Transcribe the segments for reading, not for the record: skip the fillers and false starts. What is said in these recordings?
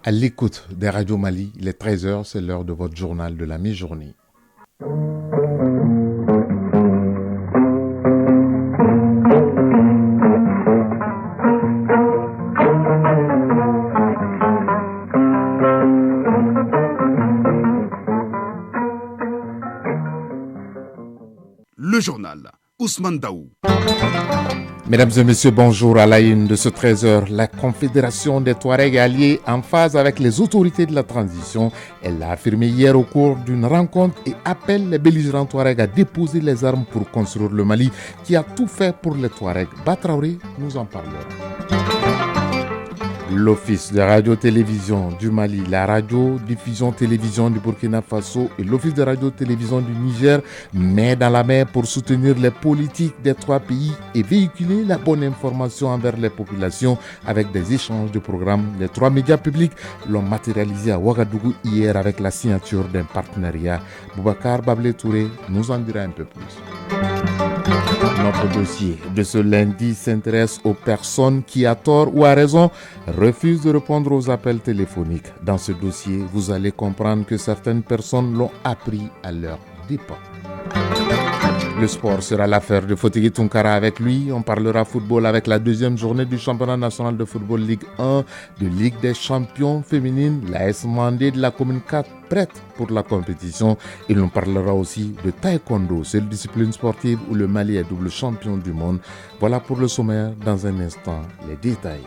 à l'écoute des radios Mali. Il est 13h, c'est l'heure de votre journal de la mi-journée. Le journal Ousmane Daou. Mesdames et messieurs, bonjour. À la une de ce 13h, la Confédération des Touaregs alliés en phase avec les autorités de la transition. Elle l'a affirmé hier au cours d'une rencontre et appelle les belligérants Touaregs à déposer les armes pour construire le Mali qui a tout fait pour les Touaregs. Batraoré nous en parlera. L'Office de radio-télévision du Mali, la radio-diffusion-télévision du Burkina Faso et l'Office de radio-télévision du Niger mettent dans la main pour soutenir les politiques des trois pays et véhiculer la bonne information envers les populations avec des échanges de programmes. Les trois médias publics l'ont matérialisé à Ouagadougou hier avec la signature d'un partenariat. Boubacar Bablé-Touré nous en dira un peu plus. Notre dossier de ce lundi s'intéresse aux personnes qui, à tort ou à raison, refusent de répondre aux appels téléphoniques. Dans ce dossier, vous allez comprendre que certaines personnes l'ont appris à leur dépens. Le sport sera l'affaire de Fotigui Tunkara. Avec lui, on parlera football avec la deuxième journée du championnat national de football Ligue 1 de Ligue des champions féminines. L'AS Mandé de la commune 4 prête pour la compétition. Et l'on parlera aussi de taekwondo, seule discipline sportive où le Mali est double champion du monde. Voilà pour le sommaire. Dans un instant, les détails.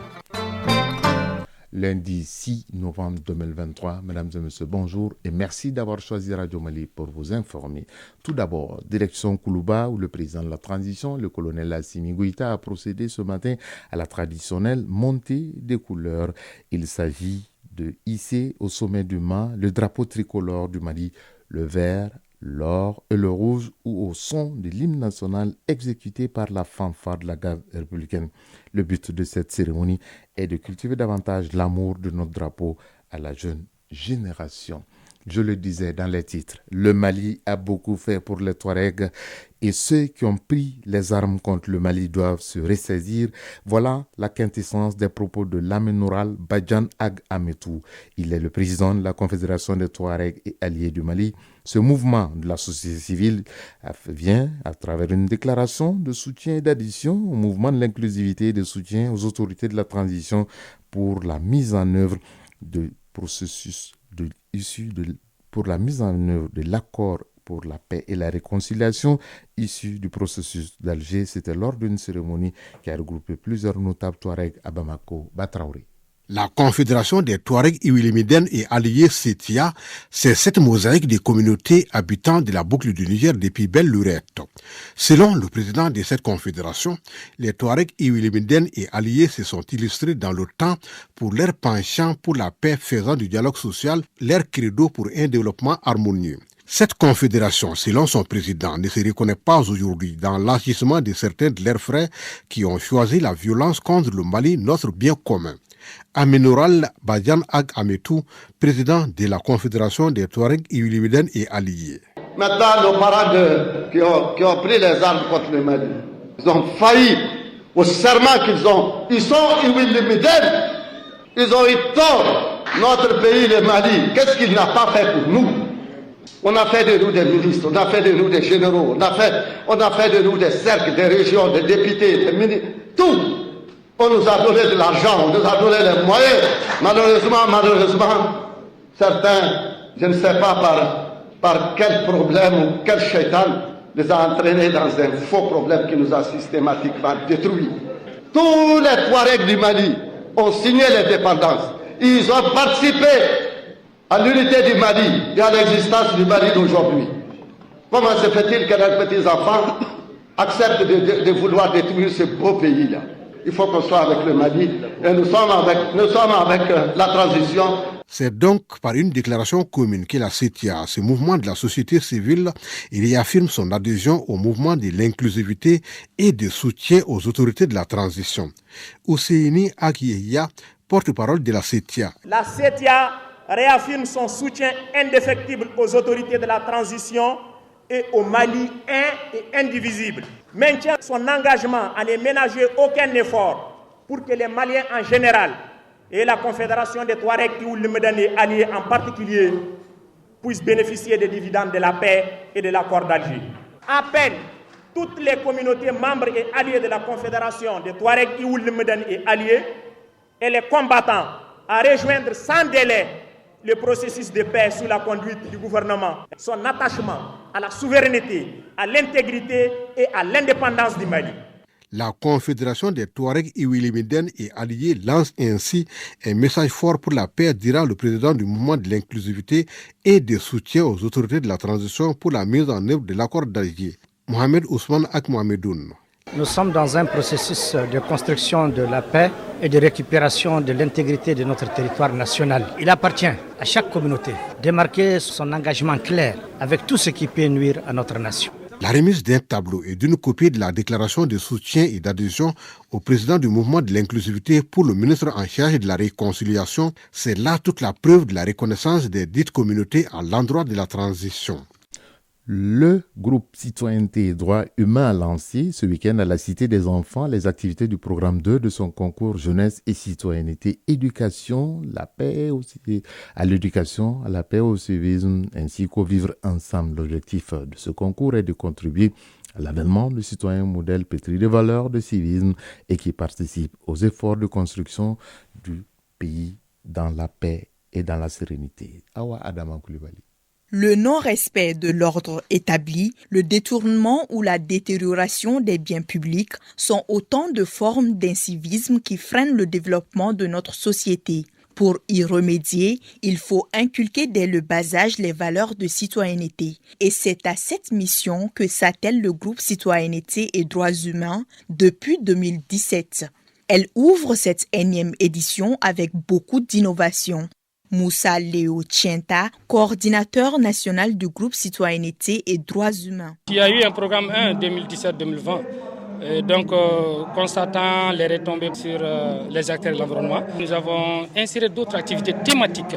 Lundi 6 novembre 2023. Mesdames et messieurs, bonjour et merci d'avoir choisi Radio Mali pour vous informer. Tout d'abord, direction Koulouba où le président de la transition, le colonel Assimi Goïta, a procédé ce matin à la traditionnelle montée des couleurs. Il s'agit de hisser au sommet du mât le drapeau tricolore du Mali, le vert, l'or et le rouge ou au son de l'hymne national exécuté par la fanfare de la garde républicaine. Le but de cette cérémonie est de cultiver davantage l'amour de notre drapeau à la jeune génération. Je le disais dans les titres, le Mali a beaucoup fait pour les Touaregs et ceux qui ont pris les armes contre le Mali doivent se ressaisir. Voilà la quintessence des propos de l'aménoral Badjan Ag Ametou. Il est le président de la Confédération des Touaregs et alliés du Mali. Ce mouvement de la société civile vient à travers une déclaration de soutien et d'adhésion au mouvement de l'inclusivité et de soutien aux autorités de la transition pour la mise en œuvre de processus pour la mise en œuvre de l'accord pour la paix et la réconciliation issu du processus d'Alger. C'était lors d'une cérémonie qui a regroupé plusieurs notables Touaregs à Bamako. Batraoré. La Confédération des Touaregs Iwilimiden et alliés CETIA, c'est cette mosaïque des communautés habitant de la boucle du Niger depuis belle lurette. Selon le président de cette confédération, les Touaregs Iwilimiden et alliés se sont illustrés dans le temps pour leur penchant pour la paix faisant du dialogue social leur credo pour un développement harmonieux. Cette confédération, selon son président, ne se reconnaît pas aujourd'hui dans l'agissement de certains de leurs frères qui ont choisi la violence contre le Mali, notre bien commun. Aménoral Badjan Ag Ametou, président de la Confédération des Touaregs Iwilimiden et alliés. Maintenant, nos parents qui ont pris les armes contre le Mali, ils ont failli au serment qu'ils ont. Ils sont Iwilimiden, ils ont eu tort. Notre pays, le Mali, qu'est-ce qu'il n'a pas fait pour nous? On a fait de nous des ministres, on a fait de nous des généraux, on a fait de nous des cercles, des régions, des députés, des ministres, tout. On nous a donné de l'argent, on nous a donné les moyens. Malheureusement, certains, je ne sais pas par quel problème ou quel shaitan les a entraînés dans un faux problème qui nous a systématiquement détruits. Tous les Touaregs du Mali ont signé l'indépendance. Ils ont participé à l'unité du Mali et à l'existence du Mali d'aujourd'hui. Comment se fait-il que nos petits-enfants acceptent de vouloir détruire ce beau pays-là? Il faut qu'on soit avec le Mali et nous sommes avec la transition. C'est donc par une déclaration commune que la CETIA, ce mouvement de la société civile, réaffirme son adhésion au mouvement de l'inclusivité et de soutien aux autorités de la transition. Ousseini Akiyeya, porte-parole de la CETIA. La CETIA réaffirme son soutien indéfectible aux autorités de la transition et au Mali un et indivisible. Maintient son engagement à ne ménager aucun effort pour que les Maliens en général et la Confédération des Touaregs qui et alliés en particulier puissent bénéficier des dividendes de la paix et de l'accord d'Alger. Appelle toutes les communautés membres et alliés de la Confédération des Touaregs et alliés et les combattants à rejoindre sans délai le processus de paix sous la conduite du gouvernement. Son attachement à la souveraineté, à l'intégrité et à l'indépendance du Mali. La Confédération des Touaregs Iwilimiden et alliés lance ainsi un message fort pour la paix, dira le président du mouvement de l'inclusivité et de soutien aux autorités de la transition pour la mise en œuvre de l'accord d'Alger. Mohamed Ousmane Akmohamedoun. Nous sommes dans un processus de construction de la paix et de récupération de l'intégrité de notre territoire national. Il appartient à chaque communauté de marquer son engagement clair avec tout ce qui peut nuire à notre nation. La remise d'un tableau et d'une copie de la déclaration de soutien et d'adhésion au président du mouvement de l'inclusivité pour le ministre en charge de la réconciliation, c'est là toute la preuve de la reconnaissance des dites communautés à l'endroit de la transition. Le groupe Citoyenneté et Droits Humains a lancé ce week-end à la Cité des Enfants les activités du programme 2 de son concours Jeunesse et Citoyenneté, éducation, la paix aussi, à l'éducation, à la paix, au civisme ainsi qu'au vivre ensemble. L'objectif de ce concours est de contribuer à l'avènement de citoyens modèles pétris de valeurs de civisme et qui participent aux efforts de construction du pays dans la paix et dans la sérénité. Awa Adama Koulibaly. Le non-respect de l'ordre établi, le détournement ou la détérioration des biens publics sont autant de formes d'incivisme qui freinent le développement de notre société. Pour y remédier, il faut inculquer dès le bas âge les valeurs de citoyenneté. Et c'est à cette mission que s'attelle le groupe Citoyenneté et Droits Humains depuis 2017. Elle ouvre cette énième édition avec beaucoup d'innovations. Moussa Léo Tienta, coordinateur national du groupe Citoyenneté et Droits Humains. Il y a eu un programme 1 2017-2020. Donc, constatant les retombées sur les acteurs de l'environnement, nous avons inséré d'autres activités thématiques,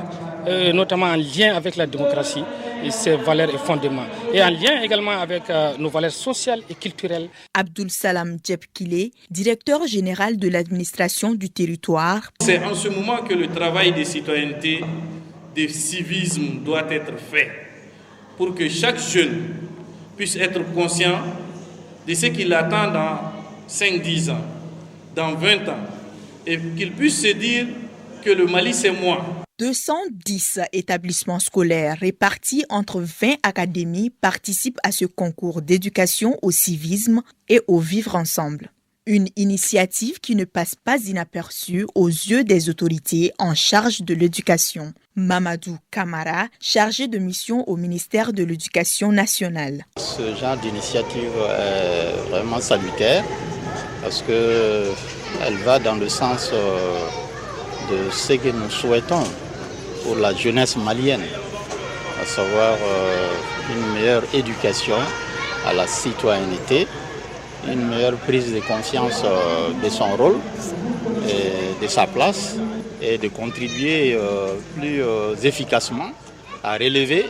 notamment en lien avec la démocratie et ses valeurs et fondements, et en lien également avec nos valeurs sociales et culturelles. Abdul Salam Djebkile, directeur général de l'administration du territoire. C'est en ce moment que le travail de citoyenneté, de civisme doit être fait pour que chaque jeune puisse être conscient de ce qu'il attend dans 5-10 ans, dans 20 ans, et qu'il puisse se dire que le Mali, c'est moi. 210 établissements scolaires répartis entre 20 académies participent à ce concours d'éducation au civisme et au vivre ensemble. Une initiative qui ne passe pas inaperçue aux yeux des autorités en charge de l'éducation. Mamadou Kamara, chargé de mission au ministère de l'Éducation nationale. Ce genre d'initiative est vraiment salutaire parce qu'elle va dans le sens de ce que nous souhaitons pour la jeunesse malienne, à savoir une meilleure éducation à la citoyenneté, une meilleure prise de conscience de son rôle et de sa place et de contribuer plus efficacement à relever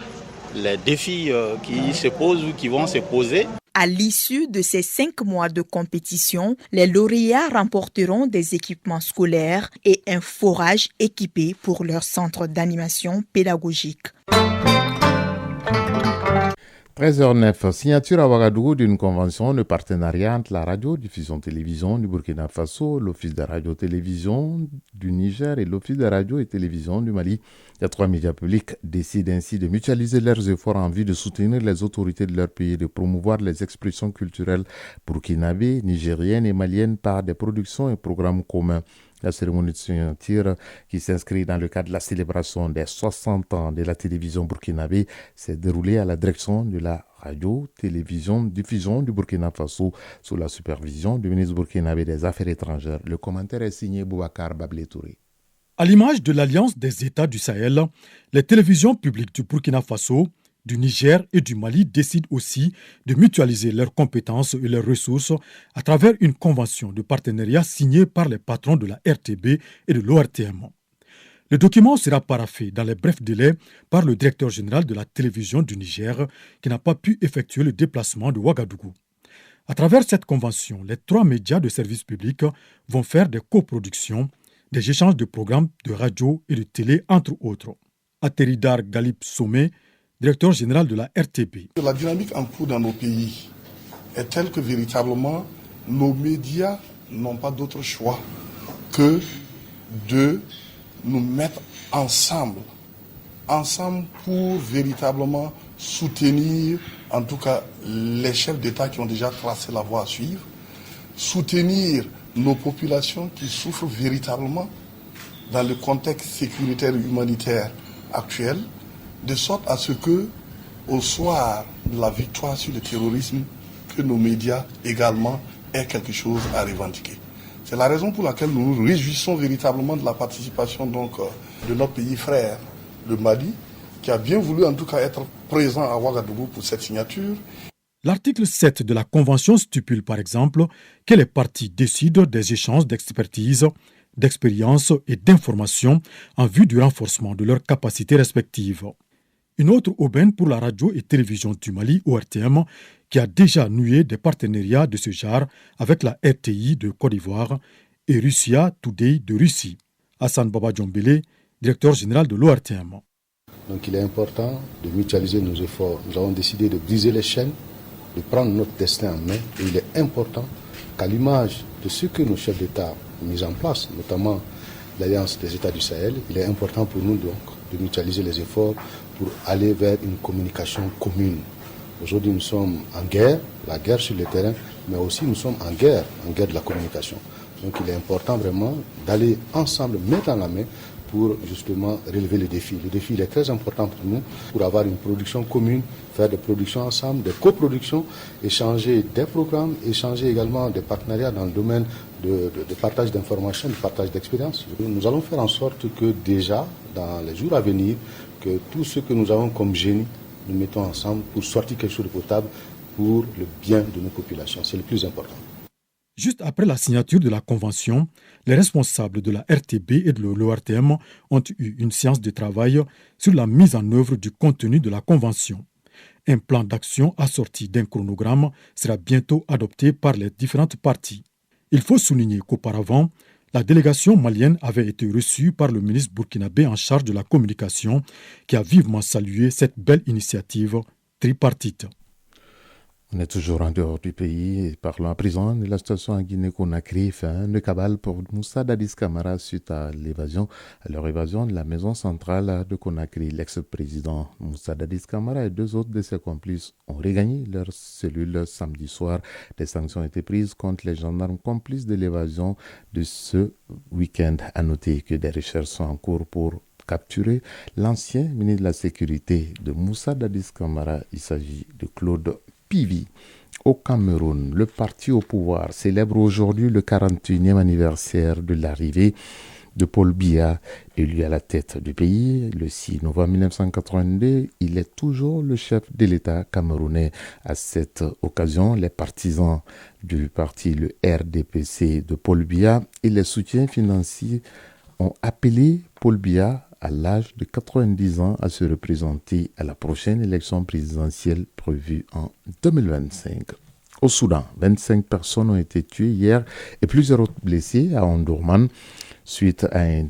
les défis qui se posent ou qui vont se poser. À l'issue de ces 5 mois de compétition, les lauréats remporteront des équipements scolaires et un forage équipé pour leur centre d'animation pédagogique. 13h09, signature à Ouagadougou d'une convention de partenariat entre la radio-diffusion-télévision du Burkina Faso, l'Office de radio-télévision du Niger et l'Office de radio et télévision du Mali. Les 3 médias publics décident ainsi de mutualiser leurs efforts en vue de soutenir les autorités de leur pays et de promouvoir les expressions culturelles burkinabées, nigériennes et maliennes par des productions et programmes communs. La cérémonie de signature, qui s'inscrit dans le cadre de la célébration des 60 ans de la télévision burkinabé, s'est déroulée à la direction de la radio-télévision-diffusion du Burkina Faso sous la supervision du ministre burkinabé des Affaires étrangères. Le commentaire est signé Boubacar Bablé Touré. À l'image de l'Alliance des États du Sahel, les télévisions publiques du Burkina Faso, du Niger et du Mali décident aussi de mutualiser leurs compétences et leurs ressources à travers une convention de partenariat signée par les patrons de la RTB et de l'ORTM. Le document sera paraphé dans les brefs délais par le directeur général de la télévision du Niger qui n'a pas pu effectuer le déplacement de Ouagadougou. À travers cette convention, les 3 médias de service public vont faire des coproductions, des échanges de programmes de radio et de télé, entre autres. Ateridar Galip Somé, directeur général de la RTB. La dynamique en cours dans nos pays est telle que véritablement nos médias n'ont pas d'autre choix que de nous mettre ensemble pour véritablement soutenir en tout cas les chefs d'État qui ont déjà tracé la voie à suivre, soutenir nos populations qui souffrent véritablement dans le contexte sécuritaire et humanitaire actuel, de sorte à ce que, au soir de la victoire sur le terrorisme, que nos médias également aient quelque chose à revendiquer. C'est la raison pour laquelle nous nous réjouissons véritablement de la participation donc de notre pays frère, le Mali, qui a bien voulu en tout cas être présent à Ouagadougou pour cette signature. L'article 7 de la Convention stipule par exemple que les parties décident des échanges d'expertise, d'expérience et d'informations en vue du renforcement de leurs capacités respectives. Une autre aubaine pour la radio et télévision du Mali, ORTM, qui a déjà noué des partenariats de ce genre avec la RTI de Côte d'Ivoire et Russia Today de Russie. Hassan Baba Djombele, directeur général de l'ORTM. Donc il est important de mutualiser nos efforts. Nous avons décidé de briser les chaînes, de prendre notre destin en main. Et il est important qu'à l'image de ce que nos chefs d'État ont mis en place, notamment l'Alliance des États du Sahel, il est important pour nous donc de mutualiser les efforts pour aller vers une communication commune. Aujourd'hui, nous sommes en guerre, la guerre sur le terrain, mais aussi nous sommes en guerre de la communication. Donc il est important vraiment d'aller ensemble, main dans la main, pour justement relever le défi. Le défi il est très important pour nous, pour avoir une production commune, faire des productions ensemble, des coproductions, échanger des programmes, échanger également des partenariats dans le domaine de partage d'informations, de partage d'expériences. Nous allons faire en sorte que déjà, dans les jours à venir, que tout ce que nous avons comme génie, nous mettons ensemble pour sortir quelque chose de potable pour le bien de nos populations. C'est le plus important. Juste après la signature de la Convention, les responsables de la RTB et de l'ORTM ont eu une séance de travail sur la mise en œuvre du contenu de la Convention. Un plan d'action assorti d'un chronogramme sera bientôt adopté par les différentes parties. Il faut souligner qu'auparavant, la délégation malienne avait été reçue par le ministre burkinabé en charge de la communication qui a vivement salué cette belle initiative tripartite. On est toujours en dehors du pays et parlons à présent de la situation en Guinée-Conakry. Fin de cabale pour Moussa Dadis Camara suite à leur évasion de la maison centrale de Conakry. L'ex-président Moussa Dadis Camara et deux autres de ses complices ont regagné leur cellule samedi soir. Des sanctions ont été prises contre les gendarmes complices de l'évasion de ce week-end. À noter que des recherches sont en cours pour capturer l'ancien ministre de la Sécurité de Moussa Dadis Camara. Il s'agit de Claude Pivi. Au Cameroun, le parti au pouvoir célèbre aujourd'hui le 41e anniversaire de l'arrivée de Paul Biya, élu à la tête du pays le 6 novembre 1982. Il est toujours le chef de l'État camerounais. À cette occasion, les partisans du parti, le RDPC de Paul Biya et les soutiens financiers ont appelé Paul Biya à l'âge de 90 ans à se représenter à la prochaine élection présidentielle prévue en 2025. Au Soudan, 25 personnes ont été tuées hier et plusieurs autres blessées à Omdurman suite à un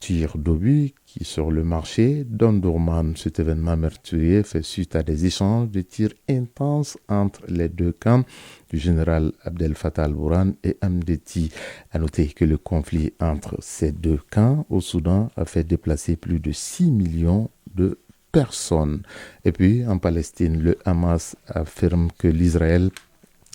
tir d'obus qui sur le marché d'Omdurman. Cet événement meurtrier fait suite à des échanges de tirs intenses entre les deux camps du général Abdel Fattah al-Burhan et Hamdeti. À noter que le conflit entre ces deux camps au Soudan a fait déplacer plus de 6 millions de personnes. Et puis en Palestine, le Hamas affirme que l'Israël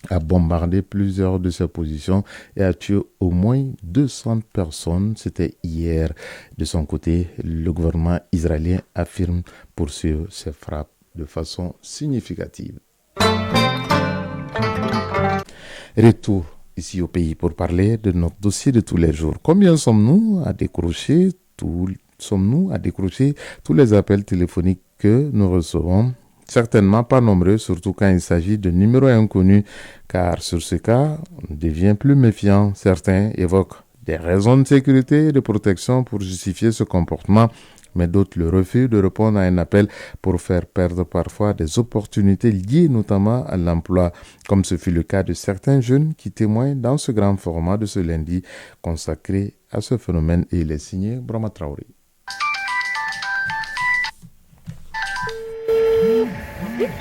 a bombardé plusieurs de ses positions et a tué au moins 200 personnes. C'était hier. De son côté, le gouvernement israélien affirme poursuivre ses frappes de façon significative. Retour ici au pays pour parler de notre dossier de tous les jours. Combien sommes-nous à décrocher tous les appels téléphoniques que nous recevons? Certainement pas nombreux, surtout quand il s'agit de numéros inconnus, car sur ce cas, on devient plus méfiant. Certains évoquent des raisons de sécurité et de protection pour justifier ce comportement. mais d'autres le refusent de répondre à un appel pour faire perdre parfois des opportunités liées notamment à l'emploi, comme ce fut le cas de certains jeunes qui témoignent dans ce grand format de ce lundi consacré à ce phénomène, et il est signé Brahma Traoré.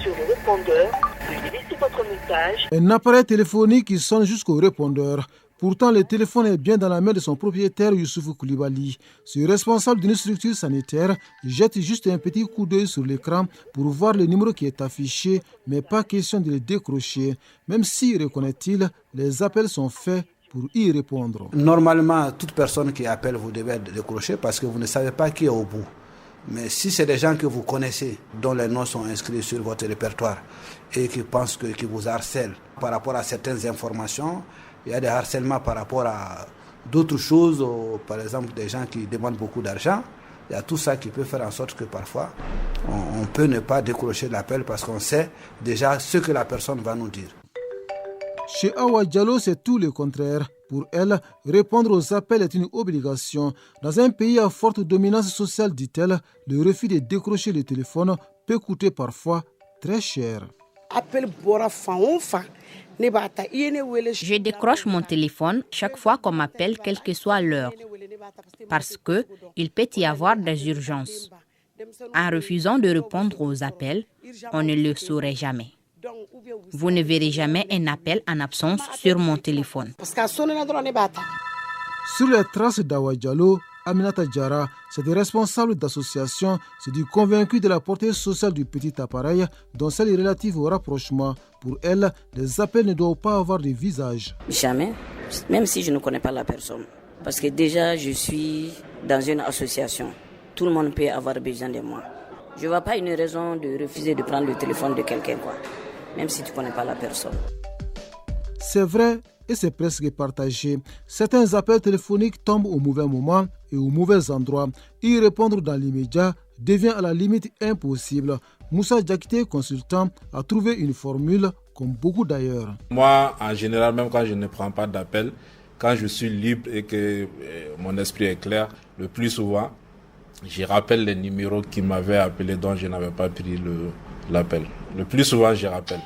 Sur le répondeur, veuillez laisser votre message. Un appareil téléphonique qui sonne jusqu'au répondeur. Pourtant, le téléphone est bien dans la main de son propriétaire, Youssoufou Koulibaly. Ce responsable d'une structure sanitaire jette juste un petit coup d'œil sur l'écran pour voir le numéro qui est affiché, mais pas question de le décrocher. Même si, reconnaît-il, les appels sont faits pour y répondre. Normalement, toute personne qui appelle, vous devez décrocher parce que vous ne savez pas qui est au bout. Mais si c'est des gens que vous connaissez, dont les noms sont inscrits sur votre répertoire et qui pensent qui vous harcèlent par rapport à certaines informations, il y a des harcèlements par rapport à d'autres choses, par exemple des gens qui demandent beaucoup d'argent. Il y a tout ça qui peut faire en sorte que parfois on peut ne pas décrocher l'appel parce qu'on sait déjà ce que la personne va nous dire. Chez Awa Diallo, c'est tout le contraire. Pour elle, répondre aux appels est une obligation. Dans un pays à forte dominance sociale, dit-elle, le refus de décrocher le téléphone peut coûter parfois très cher. Je décroche mon téléphone chaque fois qu'on m'appelle, quelle que soit l'heure, parce qu'il peut y avoir des urgences. En refusant de répondre aux appels, on ne le saurait jamais. Vous ne verrez jamais un appel en absence sur mon téléphone. Sur les traces d'Awa Diallo, Aminata Diarra, cette responsable d'association, se dit convaincue de la portée sociale du petit appareil, dont celle est relative au rapprochement. Pour elle, les appels ne doivent pas avoir de visage. Jamais, même si je ne connais pas la personne. Parce que déjà, je suis dans une association. Tout le monde peut avoir besoin de moi. Je ne vois pas une raison de refuser de prendre le téléphone de quelqu'un, même si tu ne connais pas la personne. C'est vrai et c'est presque partagé. Certains appels téléphoniques tombent au mauvais moment et au mauvais endroit. Y répondre dans l'immédiat devient à la limite impossible. Moussa Diakité, consultant, a trouvé une formule comme beaucoup d'ailleurs. Moi, en général, même quand je ne prends pas d'appel, quand je suis libre et que mon esprit est clair, le plus souvent, je rappelle les numéros qui m'avaient appelé dont je n'avais pas pris l'appel. Le plus souvent, je rappelle.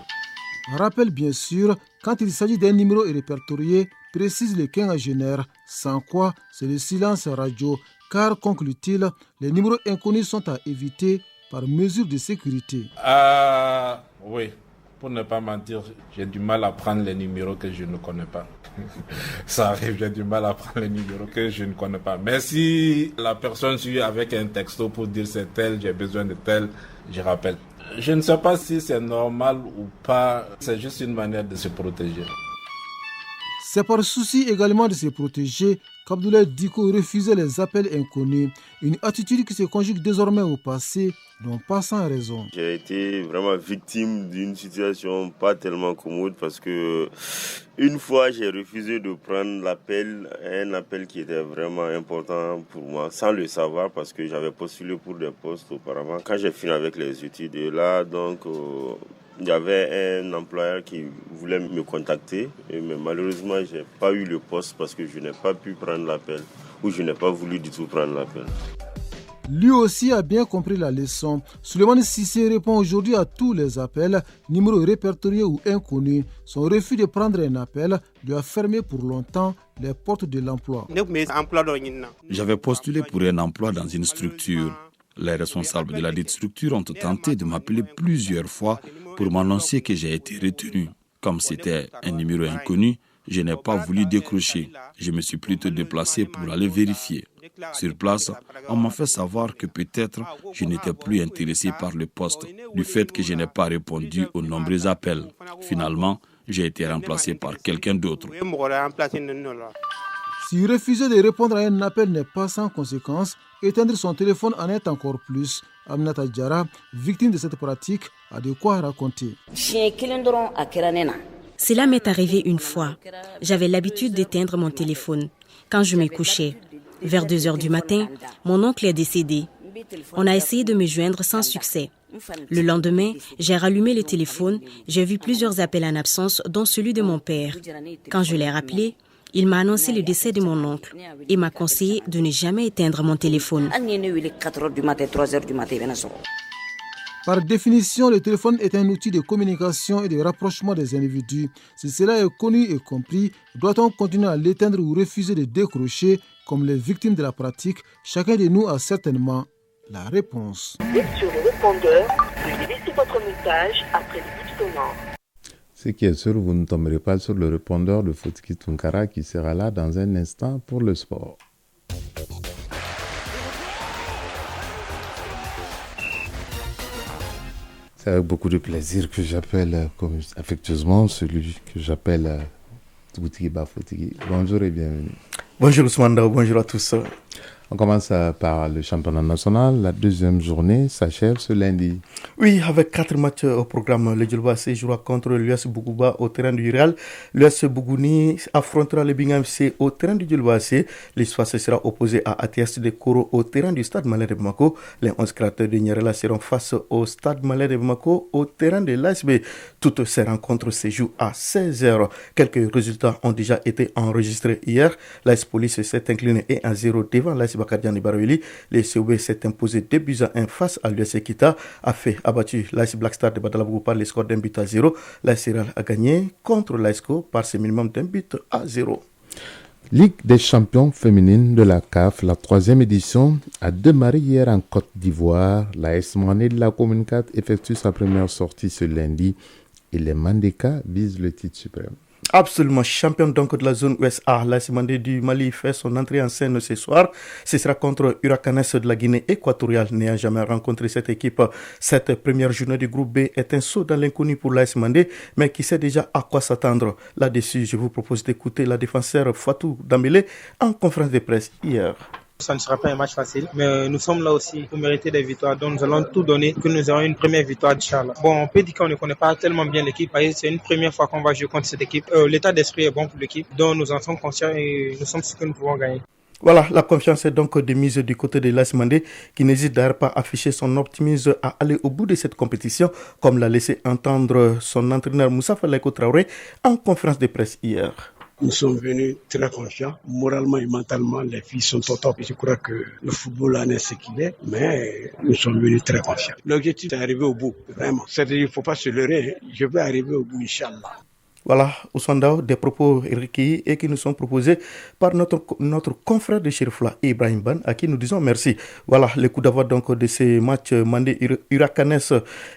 Rappel bien sûr, quand il s'agit d'un numéro répertorié, précise le quinquagénaire, sans quoi c'est le silence radio, car, conclut-il, les numéros inconnus sont à éviter par mesure de sécurité. Oui, pour ne pas mentir, j'ai du mal à prendre les numéros que je ne connais pas. Ça arrive, j'ai du mal à prendre les numéros que je ne connais pas. Mais si la personne suit avec un texto pour dire c'est tel, j'ai besoin de tel, je rappelle. Je ne sais pas si c'est normal ou pas, c'est juste une manière de se protéger. C'est par souci également de se protéger qu'Abdoulaye Diko refusait les appels inconnus, une attitude qui se conjugue désormais au passé, non pas sans raison. J'ai été vraiment victime d'une situation pas tellement commode parce que une fois j'ai refusé de prendre l'appel, un appel qui était vraiment important pour moi, sans le savoir parce que j'avais postulé pour des postes auparavant. Quand j'ai fini avec les études, là donc il y avait un employeur qui voulait me contacter, mais malheureusement, je n'ai pas eu le poste parce que je n'ai pas pu prendre l'appel ou je n'ai pas voulu du tout prendre l'appel. Lui aussi a bien compris la leçon. Souleymane Cissé répond aujourd'hui à tous les appels, numéros répertoriés ou inconnus. Son refus de prendre un appel lui a fermé pour longtemps les portes de l'emploi. J'avais postulé pour un emploi dans une structure. Les responsables de la dite structure ont tenté de m'appeler plusieurs fois pour m'annoncer que j'ai été retenu. Comme c'était un numéro inconnu, je n'ai pas voulu décrocher. Je me suis plutôt déplacé pour aller vérifier. Sur place, on m'a fait savoir que peut-être je n'étais plus intéressé par le poste du fait que je n'ai pas répondu aux nombreux appels. Finalement, j'ai été remplacé par quelqu'un d'autre. Si refuser de répondre à un appel n'est pas sans conséquence, éteindre son téléphone en est encore plus. Aminata Diarra, victime de cette pratique, a de quoi raconter. Cela m'est arrivé une fois. J'avais l'habitude d'éteindre mon téléphone quand je me couchais. Vers 2 heures du matin, mon oncle est décédé. On a essayé de me joindre sans succès. Le lendemain, j'ai rallumé le téléphone. J'ai vu plusieurs appels en absence, dont celui de mon père. Quand je l'ai rappelé, Il m'a annoncé le décès de mon oncle et m'a conseillé de ne jamais éteindre mon téléphone. Par définition, le téléphone est un outil de communication et de rapprochement des individus. Si cela est connu et compris, doit-on continuer à l'éteindre ou refuser de décrocher comme les victimes de la pratique? Chacun de nous a certainement la réponse. Vous êtes sur le répondeur, veuillez laisser votre message après le bip sonore. Ce qui est sûr, vous ne tomberez pas sur le répondeur de Fotiki Tunkara qui sera là dans un instant pour le sport. C'est avec beaucoup de plaisir que j'appelle affectueusement celui que j'appelle Fotiki Bafotiki. Bonjour et bienvenue. Bonjour Ousmane Dao, bonjour à tous. On commence par le championnat national. La deuxième journée s'achève ce lundi. Oui, avec 4 matchs au programme. Le Djolba FC jouera contre l'US Bougouba au terrain du Real. L'US Bougouni affrontera le Bingham FC au terrain du Djolba FC. L'Espace sera opposé à ATS de Koro au terrain du Stade Malais de Bamako. Les 11 créateurs de Nyerela seront face au Stade Malais de Bamako au terrain de l'ASB. Toutes ces rencontres se jouent à 16h. Quelques résultats ont déjà été enregistrés hier. L'AS Police s'est incliné 1-0 devant l'AS Bakardian Barouili. Les COB s'est imposé 2-1 face à l'US Ekita, a fait abattu l'AS Black Star de Badalabougou par le score d'1-0. L'AS Real a gagné contre l'ASCO par ce minimum d'1-0. Ligue des champions féminines de la CAF, la 3e édition, a démarré hier en Côte d'Ivoire. L'AS Mané de la Commune 4 effectue sa première sortie ce lundi et les Mandeka visent le titre suprême. Absolument, champion donc de la zone Ouest A, l'AS Mandé du Mali fait son entrée en scène ce soir. Ce sera contre Huracanes de la Guinée équatoriale, n'ayant jamais rencontré cette équipe. Cette première journée du groupe B est un saut dans l'inconnu pour l'AS Mandé, mais qui sait déjà à quoi s'attendre. Là-dessus, je vous propose d'écouter la défenseur Fatou Dambélé en conférence de presse hier. Ça ne sera pas un match facile, mais nous sommes là aussi pour mériter des victoires. Donc nous allons tout donner que nous aurons une première victoire d'Inch'Allah. Bon, on peut dire qu'on ne connaît pas tellement bien l'équipe, parce que c'est une première fois qu'on va jouer contre cette équipe. L'état d'esprit est bon pour l'équipe, donc nous en sommes conscients et nous sommes sûrs que nous pouvons gagner. Voilà, la confiance est donc de mise du côté de l'AS Mandé, qui n'hésite d'ailleurs pas à afficher son optimisme à aller au bout de cette compétition, comme l'a laissé entendre son entraîneur Moussa Faleko Traoré en conférence de presse hier. Nous sommes venus très confiants. Moralement et mentalement, les filles sont au top. Je crois que le football en est ce qu'il est, mais nous sommes venus très confiants. L'objectif est d'arriver au bout, vraiment. C'est-à-dire qu'il ne faut pas se leurrer. Je vais arriver au bout, Inch'Allah. Voilà, Ousmane Dao, des propos recueillis et qui nous sont proposés par notre confrère de Chérifla, Ibrahim Ban, à qui nous disons merci. Voilà, le coup d'envoi donc de ces matchs Mandé Huracanes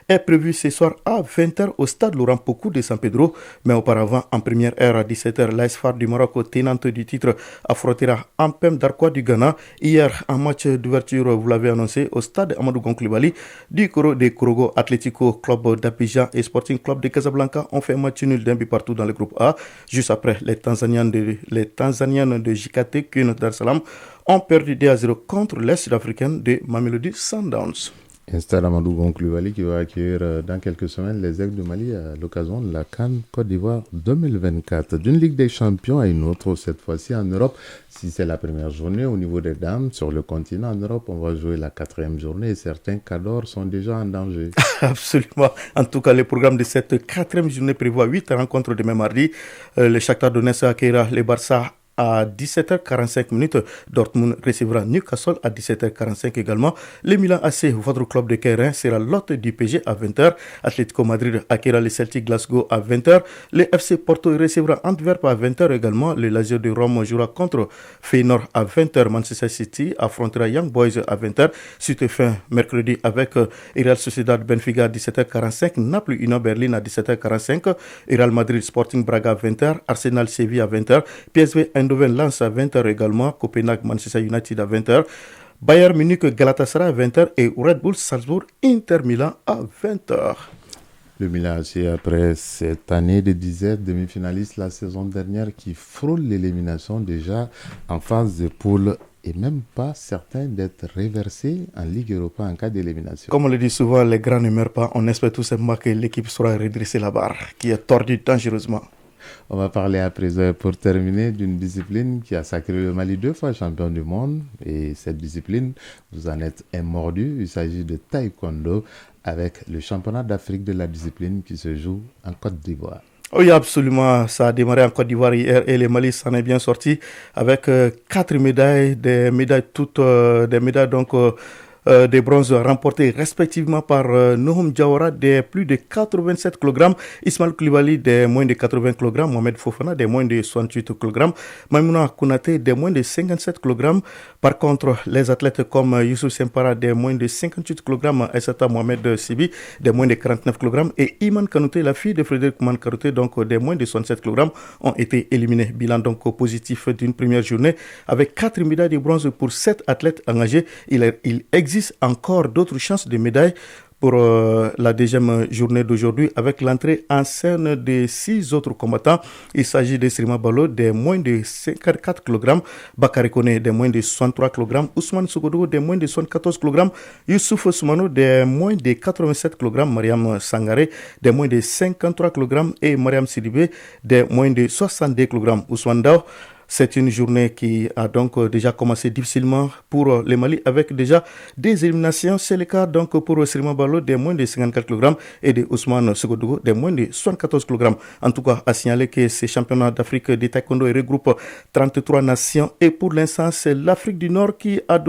est prévu ce soir à 20h au stade Laurent Pokou de San Pedro. Mais auparavant, en première heure à 17h, l'AS FAR du Maroc, tenante du titre, affrontera Ampem Darkwa du Ghana. Hier, en match d'ouverture, vous l'avez annoncé, au stade Amadou Gon Coulibaly du Koro de Korogo Atlético Club d'Abidjan et Sporting Club de Casablanca ont fait un match nul d'un but partout dans le groupe A. Juste après, les Tanzaniennes de JKT Queen Dar es Salaam ont perdu 2-0 contre les Sud-Africaines de Mamelodi Sundowns. Un stade Amadou Gon Coulibaly qui va accueillir dans quelques semaines les Aigles du Mali à l'occasion de la CAN Côte d'Ivoire 2024. D'une Ligue des Champions à une autre, cette fois-ci en Europe. Si c'est la première journée au niveau des dames, sur le continent en Europe, on va jouer la 4e journée et certains cadors sont déjà en danger. Absolument. En tout cas, le programme de cette 4e journée prévoit 8 rencontres demain mardi. Le Shakhtar Donetsk accueillera les Barça à 17h45. Dortmund recevra Newcastle à 17h45 également. Le Milan AC, votre club de Keirin, sera l'hôte du PSG à 20h. Atlético Madrid accueillera le Celtic Glasgow à 20h. Le FC Porto recevra Antwerp à 20h également. Le Lazio de Rome jouera contre Feyenoord à 20h. Manchester City affrontera Young Boys à 20h. Suite fin mercredi avec Real Sociedad Benfica à 17h45. Naples Union Berlin à 17h45. Real Madrid Sporting Braga à 20h. Arsenal Séville à 20h. PSV Eindhoven Lens à 20h également, Copenhague Manchester United à 20h, Bayern Munich Galatasaray à 20h et Red Bull Salzbourg Inter Milan à 20h. Le Milan AC, après cette année de 10 demi-finalistes la saison dernière qui frôle l'élimination déjà en phase de poule et même pas certain d'être réversé en Ligue Europa en cas d'élimination. Comme on le dit souvent, les grands ne meurent pas. On espère tout simplement que l'équipe saura redresser la barre qui est tordue dangereusement. On va parler à présent, pour terminer, d'une discipline qui a sacré le Mali 2 fois champion du monde. Et cette discipline, vous en êtes un mordu. Il s'agit de taekwondo avec le championnat d'Afrique de la discipline qui se joue en Côte d'Ivoire. Oui, absolument. Ça a démarré en Côte d'Ivoire hier et le Mali s'en est bien sorti avec 4 médailles, des médailles des bronzes remportés respectivement par Nohom Diawara des plus de 87 kg, Ismaël Koulibaly des moins de 80 kg, Mohamed Fofana des moins de 68 kg, Maïmouna Kounaté des moins de 57 kg. Par contre, les athlètes comme Youssouf Sempara des moins de 58 kg, Aissata Mohamed Sibi des moins de 49 kg et Iman Kanouté, la fille de Frédéric Man Kanouté, donc des moins de 67 kg, ont été éliminés. Bilan donc positif d'une première journée avec 4 médailles de bronze pour 7 athlètes engagés. Il existe encore d'autres chances de médailles pour la deuxième journée d'aujourd'hui avec l'entrée en scène de 6 autres combattants. Il s'agit de Srima Balo des moins de 54 kg, Bakary Koné des moins de 63 kg, Ousmane Sogodo des moins de 74 kg, Youssouf Soumano des moins de 87 kg, Mariam Sangaré des moins de 53 kg et Mariam Sidibé des moins de 62 kg. Ousmane Dao, c'est une journée qui a donc déjà commencé difficilement pour le Mali avec déjà des éliminations. C'est le cas donc pour Srima Balo des moins de 54 kg et de Ousmane Sogodougou des moins de 74 kg. En tout cas, à signaler que ces championnats d'Afrique de taekwondo regroupent 33 nations et pour l'instant, c'est l'Afrique du Nord qui a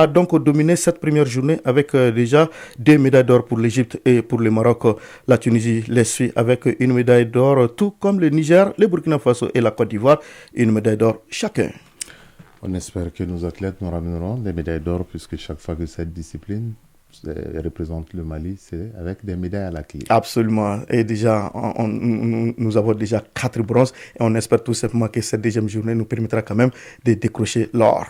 donc dominé cette première journée avec déjà 2 médailles d'or pour l'Égypte et pour le Maroc. La Tunisie les suit avec une médaille d'or, tout comme le Niger, le Burkina Faso et la Côte d'Ivoire. Une médaille d'or chacun. On espère que nos athlètes nous ramèneront des médailles d'or puisque chaque fois que cette discipline représente le Mali, c'est avec des médailles à la clé. Absolument. Et déjà, nous avons déjà 4 bronzes et on espère tout simplement que cette deuxième journée nous permettra quand même de décrocher l'or.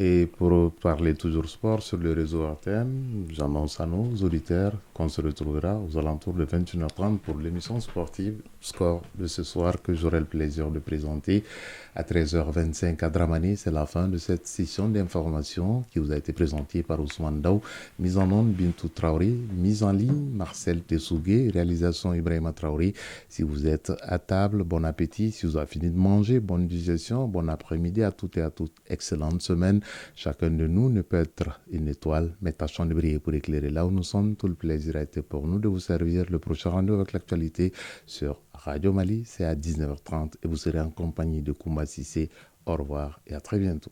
Et pour parler toujours sport sur le réseau RTM, j'annonce à nos auditeurs qu'on se retrouvera aux alentours de 21h30 pour l'émission sportive Score de ce soir que j'aurai le plaisir de présenter à 13h25 à Dramani. C'est la fin de cette session d'information qui vous a été présentée par Ousmane Daou. Mise en onde Bintou Traoré, mise en ligne Marcel Tessougué, réalisation Ibrahima Traoré. Si vous êtes à table, bon appétit. Si vous avez fini de manger, bonne digestion, bon après-midi à toutes et à toutes. Excellente semaine. Chacun de nous ne peut être une étoile, mais tâchons de briller pour éclairer là où nous sommes. Tout le plaisir a été pour nous de vous servir. Le prochain rendez-vous avec l'actualité sur Radio Mali, c'est à 19h30 et vous serez en compagnie de Koumba Sissé. Au revoir et à très bientôt.